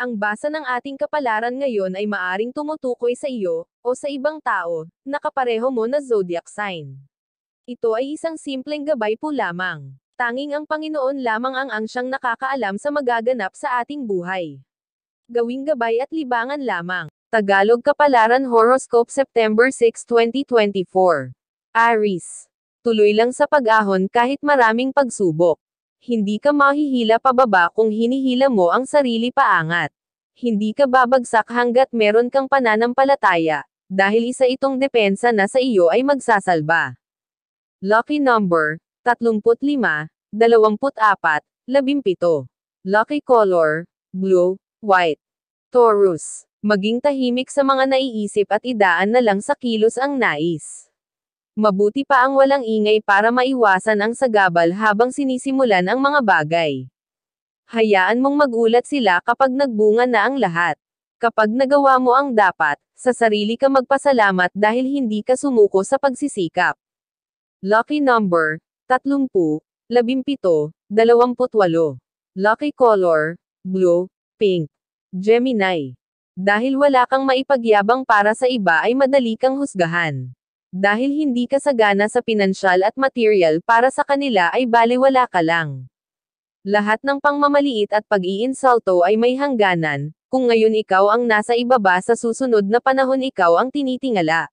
Ang basa ng ating kapalaran ngayon ay maaring tumutukoy sa iyo, o sa ibang tao, na kapareho mo na zodiac sign. Ito ay isang simpleng gabay po lamang. Tanging ang Panginoon lamang ang siyang nakakaalam sa magaganap sa ating buhay. Gawing gabay at libangan lamang. Tagalog Kapalaran Horoscope September 6, 2024. Aries. Tuloy lang sa pag-ahon kahit maraming pagsubok. Hindi ka mahihila pababa kung hinihila mo ang sarili paangat. Hindi ka babagsak hanggat meron kang pananampalataya, dahil isa itong depensa na sa iyo ay magsasalba. Lucky number, 35, 24, 17. Lucky color, blue, white. Taurus. Maging tahimik sa mga naiisip at idaan na lang sa kilos ang nais. Mabuti pa ang walang ingay para maiwasan ang sagabal habang sinisimulan ang mga bagay. Hayaan mong magulat sila kapag nagbunga na ang lahat. Kapag nagawa mo ang dapat, sa sarili ka magpasalamat dahil hindi ka sumuko sa pagsisikap. Lucky number, 30, 17, 28. Lucky color, blue, pink. Gemini. Dahil wala kang maipagyabang para sa iba ay madali kang husgahan. Dahil hindi ka sagana sa pinansyal at material para sa kanila ay balewala ka lang. Lahat ng pangmamaliit at pag-iinsulto ay may hangganan, kung ngayon ikaw ang nasa ibaba sa susunod na panahon ikaw ang tinitingala.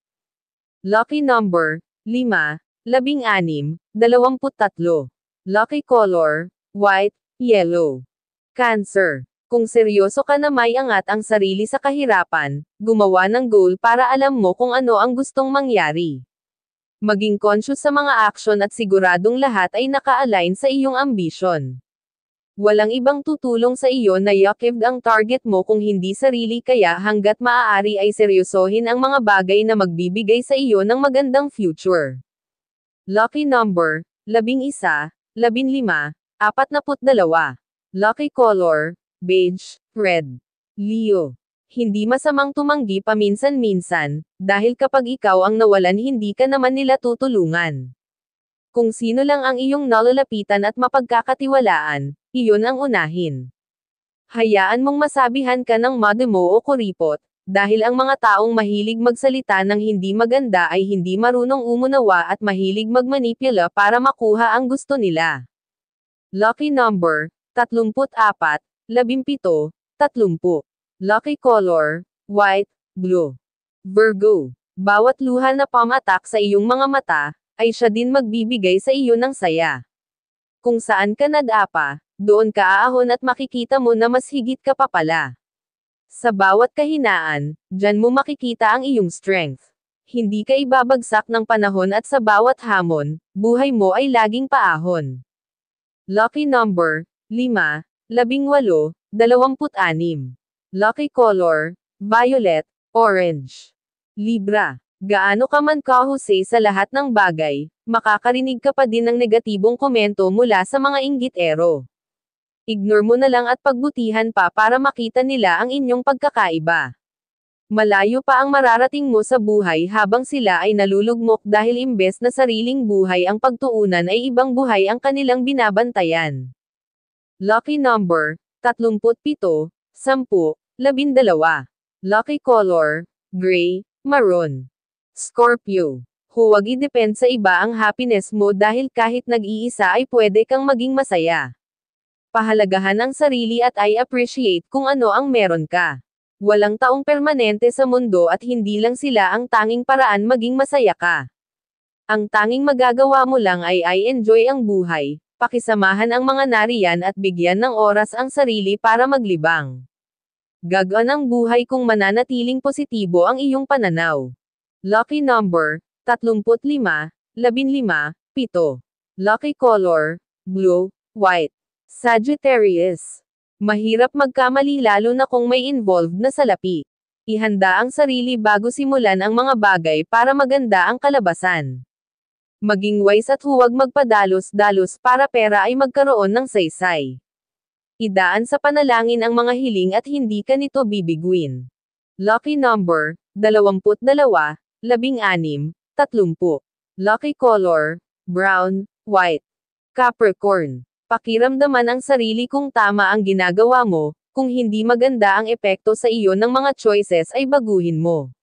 Lucky number, 5, 16, 23. Lucky color, white, yellow. Cancer. Kung seryoso ka na may angat ang sarili sa kahirapan, gumawa ng goal para alam mo kung ano ang gustong mangyari. Maging conscious sa mga aksyon at siguradong lahat ay naka-align sa iyong ambisyon. Walang ibang tutulong sa iyo na i-achieve ang target mo kung hindi sarili kaya hanggat maaari ay seryosohin ang mga bagay na magbibigay sa iyo ng magandang future. Lucky number, 11, 15, 42. Lucky color, beige, red. Leo. Hindi masamang tumanggi paminsan-minsan, dahil kapag ikaw ang nawalan hindi ka naman nila tutulungan. Kung sino lang ang iyong nalalapitan at mapagkakatiwalaan, iyon ang unahin. Hayaan mong masabihan ka ng mademo o kuripot, dahil ang mga taong mahilig magsalita ng hindi maganda ay hindi marunong umunawa at mahilig magmanipula para makuha ang gusto nila. Lucky number, 34, 17, 30. Lucky color, white, blue. Virgo. Bawat luha na pamatak sa iyong mga mata, ay siya din magbibigay sa iyo ng saya. Kung saan ka nadapa, doon ka aahon at makikita mo na mas higit ka pa pala. Sa bawat kahinaan, dyan mo makikita ang iyong strength. Hindi ka ibabagsak ng panahon at sa bawat hamon, buhay mo ay laging paahon. Lucky number, 5, 18, 26. Lucky color, violet, orange. Libra. Gaano ka man kahusay sa lahat ng bagay, makakarinig ka pa din ng negatibong komento mula sa mga inggitero. Ignore mo na lang at pagbutihan pa para makita nila ang inyong pagkakaiba. Malayo pa ang mararating mo sa buhay habang sila ay nalulugmok dahil imbes na sariling buhay ang pagtuunan ay ibang buhay ang kanilang binabantayan. Lucky number, 37, 10, 12. Lucky color, gray, maroon. Scorpio. Huwag i-depend sa iba ang happiness mo dahil kahit nag-iisa ay pwede kang maging masaya. Pahalagahan ang sarili at i-appreciate kung ano ang meron ka. Walang taong permanente sa mundo at hindi lang sila ang tanging paraan maging masaya ka. Ang tanging magagawa mo lang ay i-enjoy ang buhay, pakisamahan ang mga nariyan at bigyan ng oras ang sarili para maglibang. Gagaan ang buhay kung mananatiling positibo ang iyong pananaw. Lucky number, 35, 15, 7. Lucky color, blue, white. Sagittarius. Mahirap magkamali lalo na kung may involved na salapi. Ihanda ang sarili bago simulan ang mga bagay para maganda ang kalabasan. Maging wise at huwag magpadalos-dalos para pera ay magkaroon ng saysay. Idaan sa panalangin ang mga hiling at hindi ka nito bibiguin. Lucky number, 22, 16, 30. Lucky color, brown, white. Capricorn. Pakiramdaman ang sarili kung tama ang ginagawa mo, Kung hindi maganda ang epekto sa iyo ng mga choices ay baguhin mo.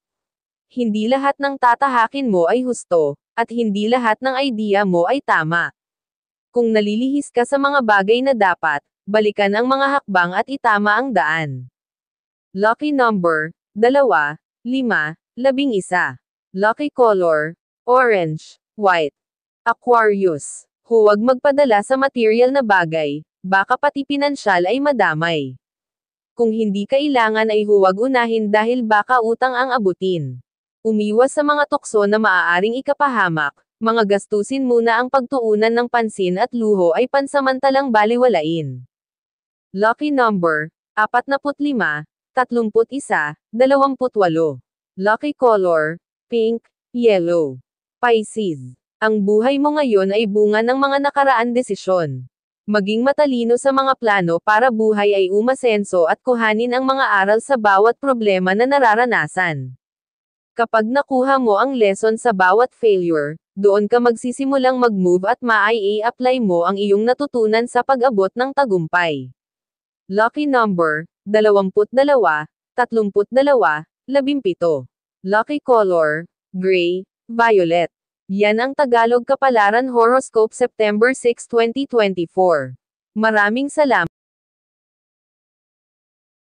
Hindi lahat ng tatahakin mo ay husto, at hindi lahat ng idea mo ay tama. Kung nalilihis ka sa mga bagay na dapat, balikan ang mga hakbang at itama ang daan. Lucky number, 2, 5, 11. Lucky color, orange, white. Aquarius. Huwag magpadala sa material na bagay, baka pati pinansyal ay madamay. Kung hindi kailangan ay huwag unahin dahil baka utang ang abutin. Umiwas sa mga tukso na maaaring ikapahamak, mga gastusin muna ang pagtuunan ng pansin at luho ay pansamantalang baliwalain. Lucky number, 45, 31, 28. Lucky color, pink, yellow. Pisces. Ang buhay mo ngayon ay bunga ng mga nakaraan desisyon. Maging matalino sa mga plano para buhay ay umasenso at kuhanin ang mga aral sa bawat problema na nararanasan. Kapag nakuha mo ang lesson sa bawat failure, doon ka magsisimulang mag-move at mai-apply mo ang iyong natutunan sa pag-abot ng tagumpay. Lucky number, 22, 32, 17. Lucky color, gray, violet. Yan ang Tagalog Kapalaran Horoscope September 6, 2024. Maraming salamat.